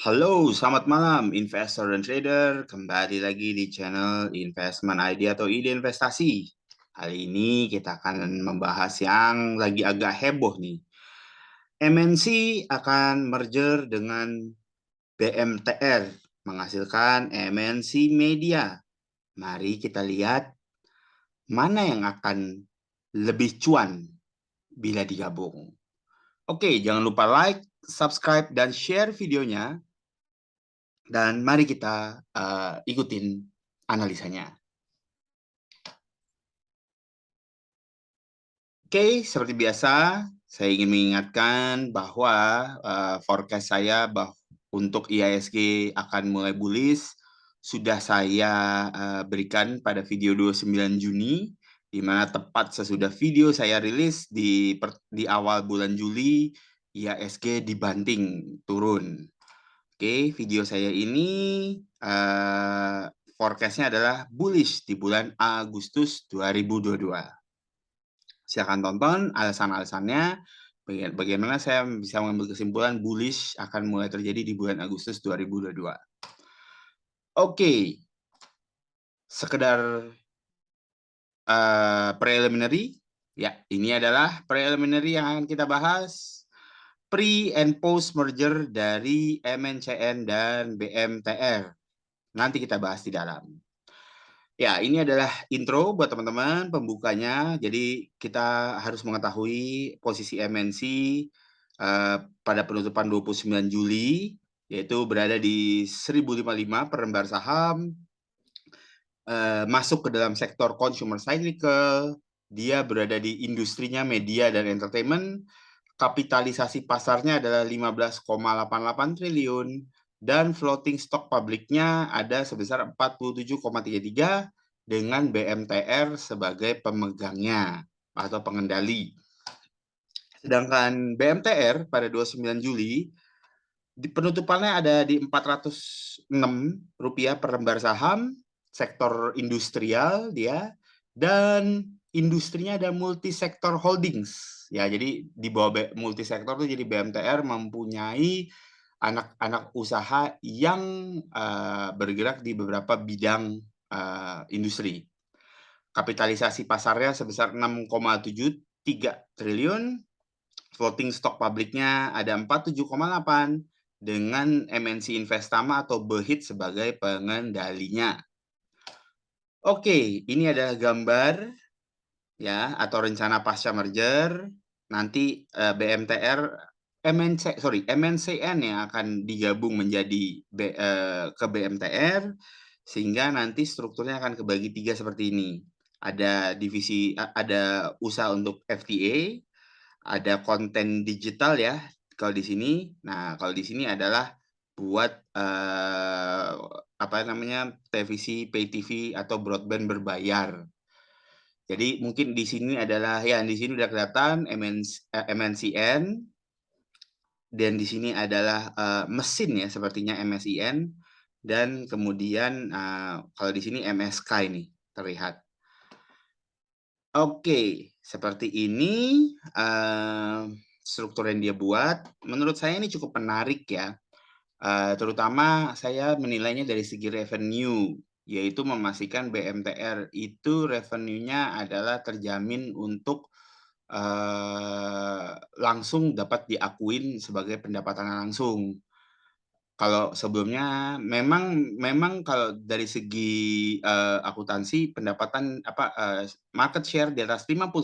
Halo, selamat malam investor dan trader. Kembali lagi di channel Investment Idea atau Ide Investasi. Kali ini kita akan membahas yang lagi agak heboh nih. MNC akan merger dengan BMTR, menghasilkan MNC Media. Mari kita lihat mana yang akan lebih cuan bila digabung. Oke, jangan lupa like, subscribe, dan share videonya. Dan mari kita ikutin analisanya. Oke, seperti biasa, saya ingin mengingatkan bahwa forecast saya untuk IISG akan mulai bullish sudah saya berikan pada video 29 Juni, di mana tepat sesudah video saya rilis di awal bulan Juli, IISG dibanting turun. Oke, video saya ini forecast-nya adalah bullish di bulan Agustus 2022. Silakan tonton alasan-alasannya, bagaimana saya bisa mengambil kesimpulan bullish akan mulai terjadi di bulan Agustus 2022. Oke, sekedar preliminary, ya ini adalah preliminary yang akan kita bahas. Pre and post merger dari MNCN dan BMTR. Nanti kita bahas di dalam. Ya, ini adalah intro buat teman-teman pembukanya. Jadi kita harus mengetahui posisi MNC pada penutupan 29 Juli, yaitu berada di 1055 per lembar saham, masuk ke dalam sektor consumer cyclical, dia berada di industrinya media dan entertainment, kapitalisasi pasarnya adalah 15,88 triliun, dan floating stock publiknya ada sebesar 47,33 dengan BMTR sebagai pemegangnya atau pengendali. Sedangkan BMTR pada 29 Juli, penutupannya ada di Rp406 per lembar saham, sektor industrial dia, dan industrinya ada multisektor holdings. Ya, jadi di bawah multisektor itu jadi BMTR mempunyai anak-anak usaha yang bergerak di beberapa bidang industri. Kapitalisasi pasarnya sebesar 6,73 triliun, floating stock publiknya ada 47,8 dengan MNC Investama atau BEHIT sebagai pengendalinya. Oke, ini adalah gambar ya atau rencana pasca merger. Nanti MNCN yang akan digabung menjadi ke BMTR, sehingga nanti strukturnya akan kebagi 3 seperti ini. Ada ada usaha untuk FTA, ada konten digital ya kalau di sini. Nah, kalau di sini adalah buat televisi pay TV atau broadband berbayar. Jadi mungkin di sini adalah ya di sini udah kelihatan MNCN, dan di sini adalah mesin ya sepertinya MSIN, dan kemudian kalau di sini MSK ini terlihat. Oke, seperti ini struktur yang dia buat. Menurut saya ini cukup menarik ya. Terutama saya menilainya dari segi revenue, yaitu memastikan BMTR itu revenue-nya adalah terjamin untuk langsung dapat diakuin sebagai pendapatan langsung. Kalau sebelumnya memang kalau dari segi akuntansi pendapatan market share di atas 51%,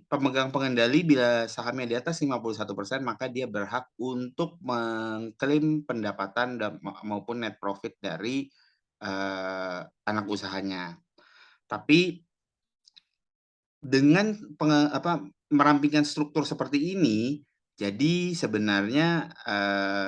pemegang pengendali bila sahamnya di atas 51%, maka dia berhak untuk mengklaim pendapatan maupun net profit dari anak usahanya. Tapi dengan merampingkan struktur seperti ini, jadi sebenarnya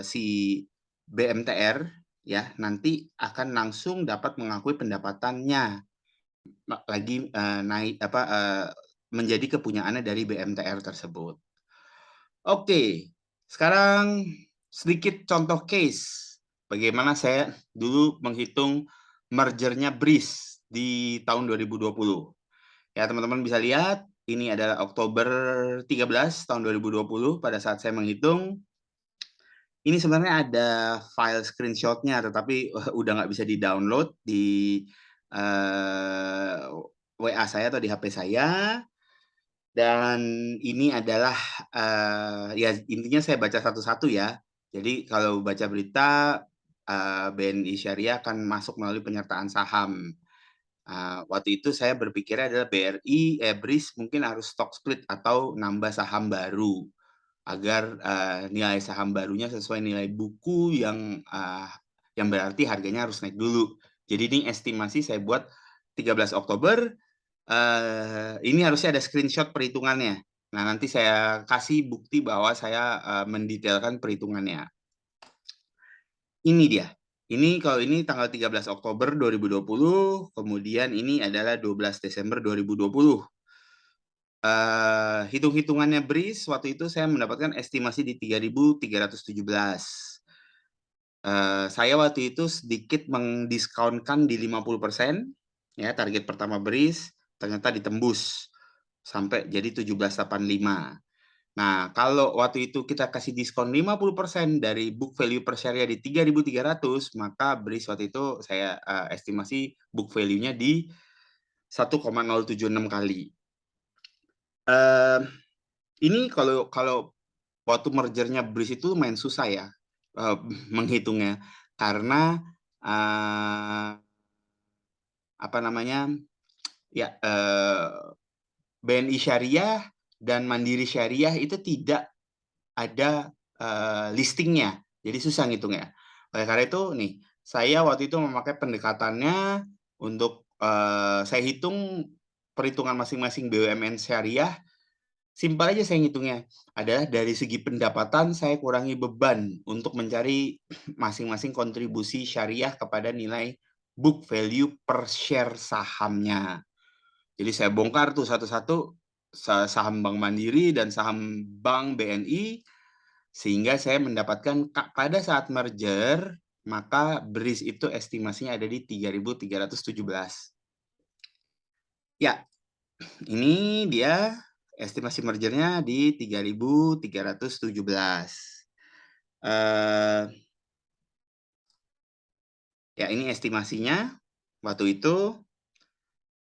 si BMTR ya nanti akan langsung dapat mengakui pendapatannya lagi menjadi kepunyaannya dari BMTR tersebut. Oke, sekarang sedikit contoh case bagaimana saya dulu menghitung mergernya Breeze di tahun 2020. Ya, teman-teman bisa lihat, ini adalah Oktober 13 tahun 2020 pada saat saya menghitung. Ini sebenarnya ada file screenshot-nya, tetapi udah nggak bisa di-download di WA saya atau di HP saya. Dan ini adalah ya intinya saya baca satu-satu ya. Jadi kalau baca berita BNI Syariah akan masuk melalui penyertaan saham. Waktu itu saya berpikirnya adalah BRI, BRIS mungkin harus stock split atau nambah saham baru agar nilai saham barunya sesuai nilai buku yang berarti harganya harus naik dulu. Jadi ini estimasi saya buat 13 Oktober. Ini harusnya ada screenshot perhitungannya. Nah, nanti saya kasih bukti bahwa saya mendetailkan perhitungannya. Ini dia. Ini kalau ini tanggal 13 Oktober 2020, kemudian ini adalah 12 Desember 2020. Hitung-hitungannya BRIS waktu itu saya mendapatkan estimasi di 3.317. Saya waktu itu sedikit mendiskonkan di 50%, ya target pertama BRIS ternyata ditembus sampai jadi 1785. Nah, kalau waktu itu kita kasih diskon 50% dari book value per share di 3.300, maka BRIS waktu itu saya estimasi book value-nya di 1,076 kali. Ini kalau waktu mergernya BRIS itu lumayan susah ya menghitungnya, karena apa namanya ya BNI Syariah dan Mandiri Syariah itu tidak ada listingnya, jadi susah ngitungnya. Oleh karena itu nih, saya waktu itu memakai pendekatannya untuk saya hitung perhitungan masing-masing BUMN Syariah. Simpel aja saya ngitungnya. Adalah dari segi pendapatan saya kurangi beban untuk mencari masing-masing kontribusi syariah kepada nilai book value per share sahamnya. Jadi saya bongkar tuh satu-satu saham Bank Mandiri dan saham Bank BNI, sehingga saya mendapatkan pada saat merger, maka BRIS itu estimasinya ada di 3.317. Ya, ini dia estimasi mergernya di 3.317. Ya, ini estimasinya waktu itu.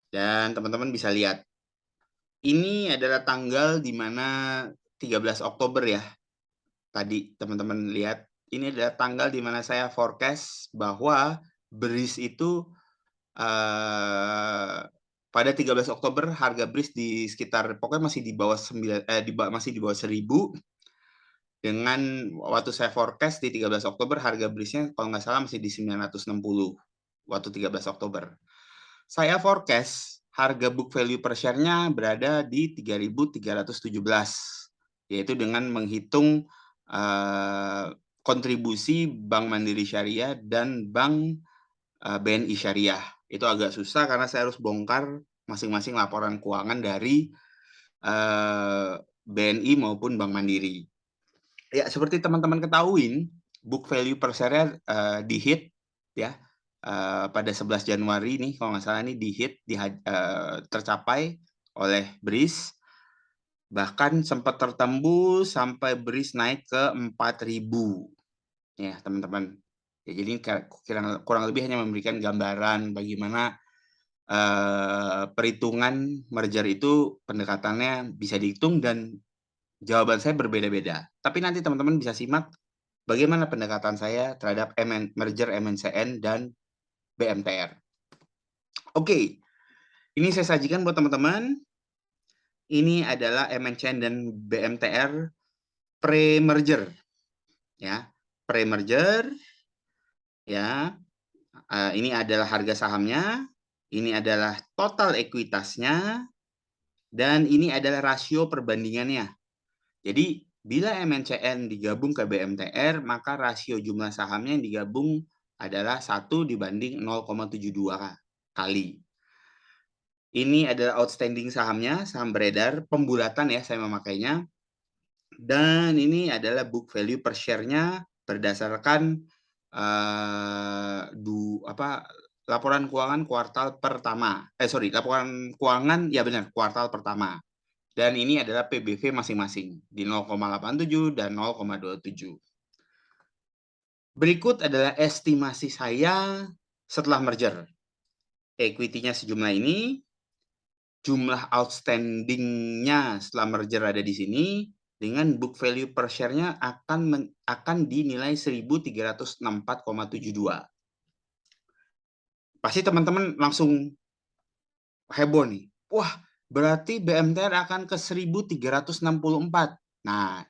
Dan teman-teman bisa lihat. Ini adalah tanggal di mana 13 Oktober ya. Tadi teman-teman lihat. Ini adalah tanggal di mana saya forecast bahwa BRIS itu pada 13 Oktober harga BRIS di sekitar pokoknya masih di bawah 1.000. Dengan waktu saya forecast di 13 Oktober harga BRIS-nya kalau nggak salah masih di 960 waktu 13 Oktober. Saya forecast harga book value per share-nya berada di 3.317, yaitu dengan menghitung kontribusi Bank Mandiri Syariah dan Bank BNI Syariah. Itu agak susah karena saya harus bongkar masing-masing laporan keuangan dari BNI maupun Bank Mandiri. Ya, seperti teman-teman ketahuin, book value per share di-hit ya pada 11 Januari nih, kalau nggak salah nih di-hit, tercapai oleh BRIS. Bahkan sempat tertembus sampai BRIS naik ke 4.000. Ya, teman-teman. Ya, jadi kurang lebih hanya memberikan gambaran bagaimana perhitungan merger itu pendekatannya bisa dihitung dan jawaban saya berbeda-beda. Tapi nanti teman-teman bisa simak bagaimana pendekatan saya terhadap merger MNCN dan BMTR. Oke, ini saya sajikan buat teman-teman. Ini adalah MNCN dan BMTR pre-merger. Ya, pre-merger. Ya, ini adalah harga sahamnya. Ini adalah total ekuitasnya. Dan ini adalah rasio perbandingannya. Jadi, bila MNCN digabung ke BMTR, maka rasio jumlah sahamnya yang digabung adalah 1 dibanding 0,72 kali. Ini adalah outstanding sahamnya, saham beredar, pembulatan ya saya memakainya. Dan ini adalah book value per share-nya berdasarkan laporan keuangan kuartal pertama. Laporan keuangan, ya benar, kuartal pertama. Dan ini adalah PBV masing-masing di 0,87 dan 0,27. Berikut adalah estimasi saya setelah merger. Equity-nya sejumlah ini, jumlah outstanding-nya setelah merger ada di sini, dengan book value per share-nya akan dinilai 1.364,72. Pasti teman-teman langsung heboh nih. Wah, berarti BMTR akan ke 1.364. Nah,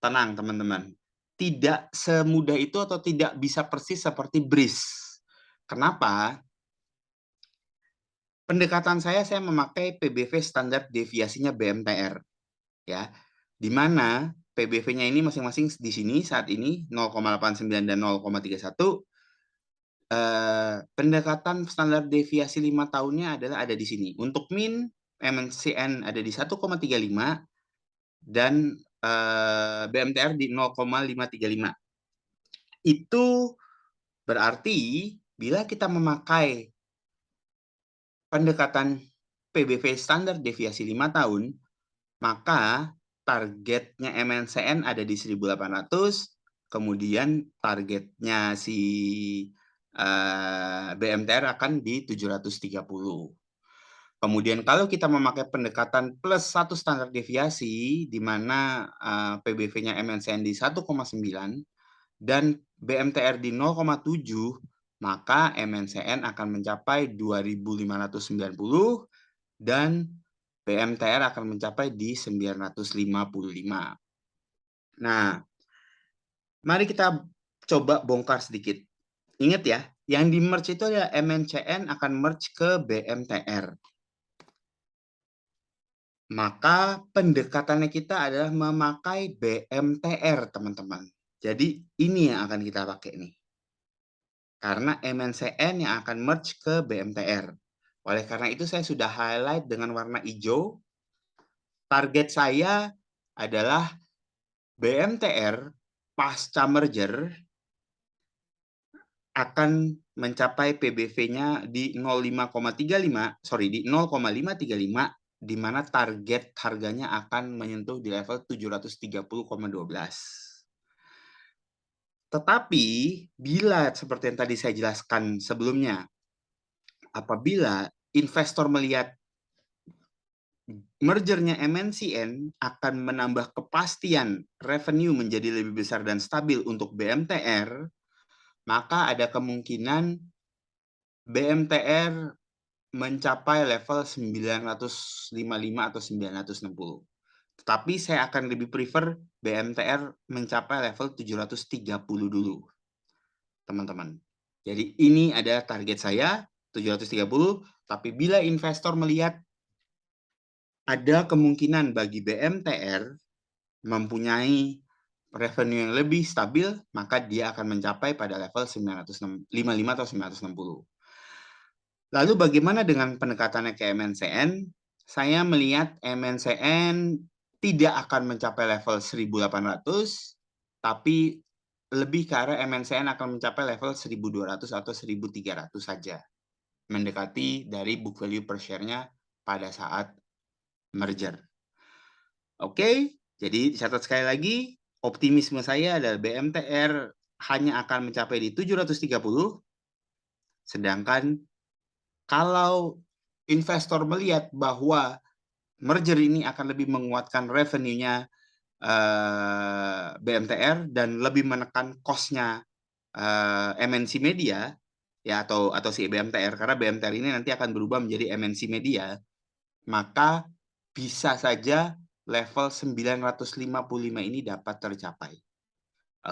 tenang teman-teman. Tidak semudah itu atau tidak bisa persis seperti BRIS. Kenapa? Pendekatan saya memakai PBV standar deviasinya BMTR. Ya, di mana PBV-nya ini masing-masing di sini saat ini 0,89 dan 0,31. Pendekatan standar deviasi 5 tahunnya adalah ada di sini. Untuk min, MNCN ada di 1,35 dan BMTR di 0,535. Itu berarti bila kita memakai pendekatan PBV standar deviasi 5 tahun, maka targetnya MNCN ada di 1.800, kemudian targetnya si BMTR akan di 730. Kemudian kalau kita memakai pendekatan plus 1 standar deviasi, di mana PBV-nya MNCN di 1,9 dan BMTR di 0,7, maka MNCN akan mencapai 2.590 dan BMTR akan mencapai di 955. Nah, mari kita coba bongkar sedikit. Ingat ya, yang di merge itu adalah MNCN akan merge ke BMTR. Maka pendekatannya kita adalah memakai BMTR, teman-teman. Jadi ini yang akan kita pakai nih. Karena MNCN yang akan merge ke BMTR. Oleh karena itu saya sudah highlight dengan warna hijau. Target saya adalah BMTR pasca merger akan mencapai PBV-nya di 0,535, di mana target harganya akan menyentuh di level 730,12. Tetapi bila seperti yang tadi saya jelaskan sebelumnya, apabila investor melihat mergernya MNCN akan menambah kepastian revenue menjadi lebih besar dan stabil untuk BMTR, maka ada kemungkinan BMTR mencapai level 955 atau 960. Tetapi saya akan lebih prefer BMTR mencapai level 730 dulu, teman-teman. Jadi ini adalah target saya, 730. Tapi bila investor melihat ada kemungkinan bagi BMTR mempunyai revenue yang lebih stabil, maka dia akan mencapai pada level 955 atau 960. Lalu bagaimana dengan pendekatannya ke MNCN? Saya melihat MNCN tidak akan mencapai level 1.800, tapi lebih ke arah MNCN akan mencapai level 1.200 atau 1.300 saja. Mendekati dari book value per share-nya pada saat merger. Oke, jadi dicatat sekali lagi, optimisme saya adalah BMTR hanya akan mencapai di 730, sedangkan kalau investor melihat bahwa merger ini akan lebih menguatkan revenue-nya BMTR dan lebih menekan cost-nya MNC Media, ya atau si BMTR, karena BMTR ini nanti akan berubah menjadi MNC Media, maka bisa saja level 955 ini dapat tercapai.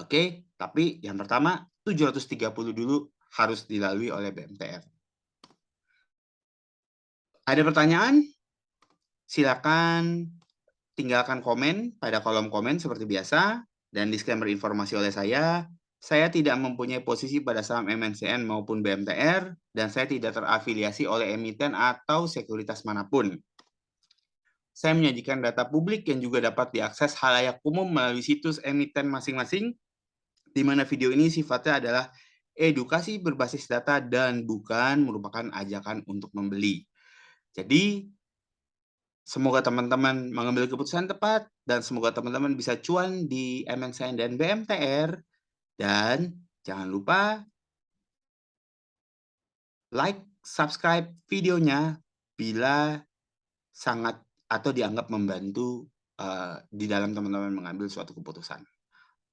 Oke, tapi yang pertama 730 dulu harus dilalui oleh BMTR. Ada pertanyaan? Silakan tinggalkan komen pada kolom komen seperti biasa. Dan disclaimer informasi oleh saya tidak mempunyai posisi pada saham MNCN maupun BMTR, dan saya tidak terafiliasi oleh emiten atau sekuritas manapun. Saya menyajikan data publik yang juga dapat diakses halayak umum melalui situs emiten masing-masing, di mana video ini sifatnya adalah edukasi berbasis data dan bukan merupakan ajakan untuk membeli. Jadi, Semoga teman-teman mengambil keputusan tepat dan semoga teman-teman bisa cuan di MNCN dan BMTR. Dan jangan lupa like, subscribe videonya bila sangat atau dianggap membantu, di dalam teman-teman mengambil suatu keputusan.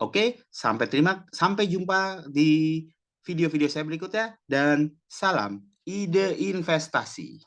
Oke, sampai jumpa di video-video saya berikutnya dan salam ide investasi.